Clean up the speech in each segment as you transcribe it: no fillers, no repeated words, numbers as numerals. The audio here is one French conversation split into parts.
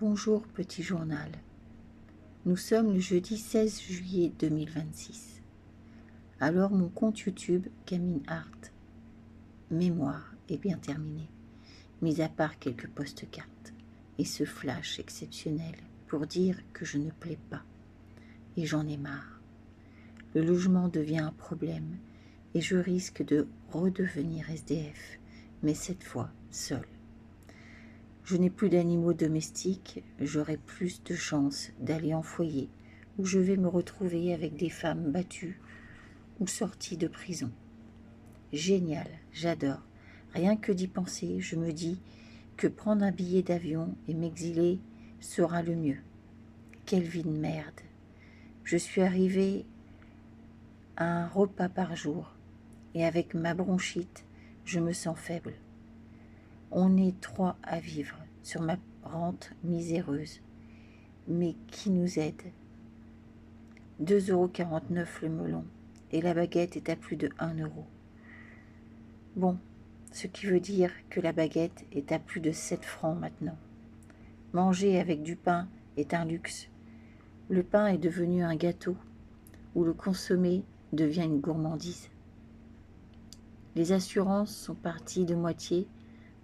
Bonjour petit journal. Nous sommes le jeudi 16 juillet 2026. Alors mon compte YouTube Camille Art Mémoire est bien terminé, mis à part quelques post-cartes et ce flash exceptionnel pour dire que je ne plais pas. Et j'en ai marre. Le logement devient un problème et je risque de redevenir SDF, mais cette fois seule. Je n'ai plus d'animaux domestiques, j'aurai plus de chances d'aller en foyer où je vais me retrouver avec des femmes battues ou sorties de prison. Génial, j'adore. Rien que d'y penser, je me dis que prendre un billet d'avion et m'exiler sera le mieux. Quelle vie de merde. Je suis arrivée à un repas par jour et avec ma bronchite, je me sens faible. On est 3 à vivre sur ma rente miséreuse. Mais qui nous aide? 2,49 € le melon et la baguette est à plus de 1 €. Bon, ce qui veut dire que la baguette est à plus de 7 francs maintenant. Manger avec du pain est un luxe. Le pain est devenu un gâteau où le consommé devient une gourmandise. Les assurances sont parties de moitié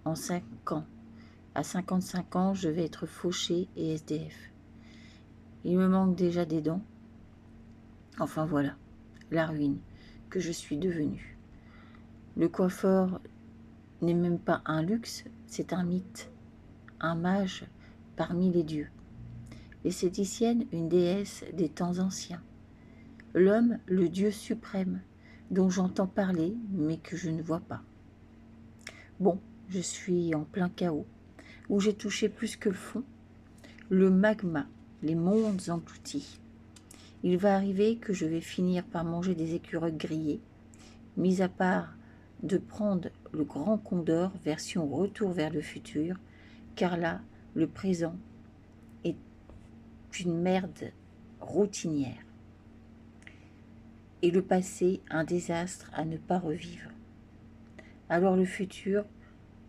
en 5 ans. À 55 ans, je vais être fauché et SDF. Il me manque déjà des dents. Enfin voilà, la ruine que je suis devenue. Le coiffeur n'est même pas un luxe, c'est un mythe, un mage parmi les dieux. L'esthéticienne, une déesse des temps anciens. L'homme, le dieu suprême, dont j'entends parler, mais que je ne vois pas. Bon, je suis en plein chaos, où j'ai touché plus que le fond, le magma, les mondes engloutis. Il va arriver que je vais finir par manger des écureuils grillés, mis à part de prendre le grand condor version retour vers le futur, car là, le présent est une merde routinière. Et le passé, un désastre à ne pas revivre. Alors le futur,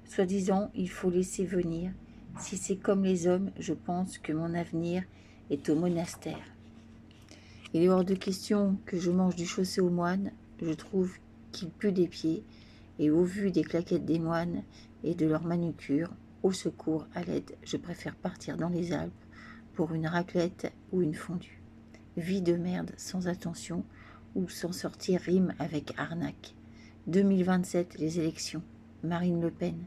soi-disant, il faut laisser venir. Si c'est comme les hommes, je pense que mon avenir est au monastère. Il est hors de question que je mange du chaussé aux moines, je trouve qu'il pue des pieds, et au vu des claquettes des moines et de leur manucure, au secours, à l'aide, je préfère partir dans les Alpes pour une raclette ou une fondue. Vie de merde sans attention, ou s'en sortir rime avec arnaque. 2027, les élections. Marine Le Pen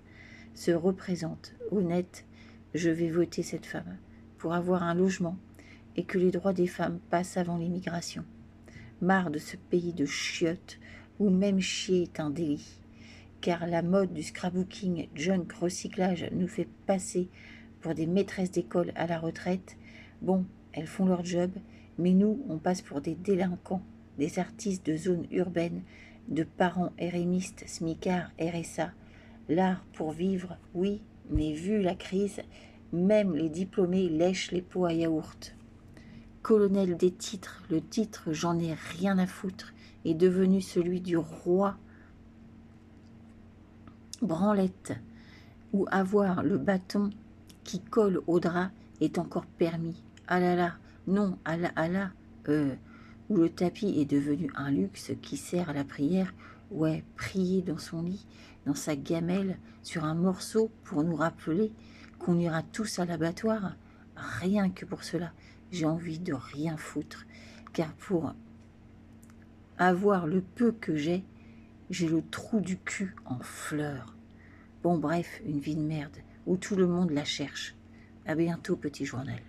se représente. Honnête, je vais voter cette femme pour avoir un logement et que les droits des femmes passent avant l'immigration. Marre de ce pays de chiottes où même chier est un délit. Car la mode du scrapbooking, junk, recyclage nous fait passer pour des maîtresses d'école à la retraite. Bon, elles font leur job, mais nous, on passe pour des délinquants, des artistes de zones urbaines, de parents RMistes, smicards, RSA. L'art pour vivre, oui, mais vu la crise, même les diplômés lèchent les pots à yaourt. Colonel des titres, le titre, j'en ai rien à foutre, est devenu celui du roi. Branlette, ou avoir le bâton qui colle au drap est encore permis. Ah là là, non, ah là, où le tapis est devenu un luxe qui sert à la prière, ouais, prier dans son lit, dans sa gamelle, sur un morceau pour nous rappeler qu'on ira tous à l'abattoir. Rien que pour cela, j'ai envie de rien foutre, car pour avoir le peu que j'ai le trou du cul en fleurs. Bon bref, une vie de merde, où tout le monde la cherche. À bientôt, petit journal.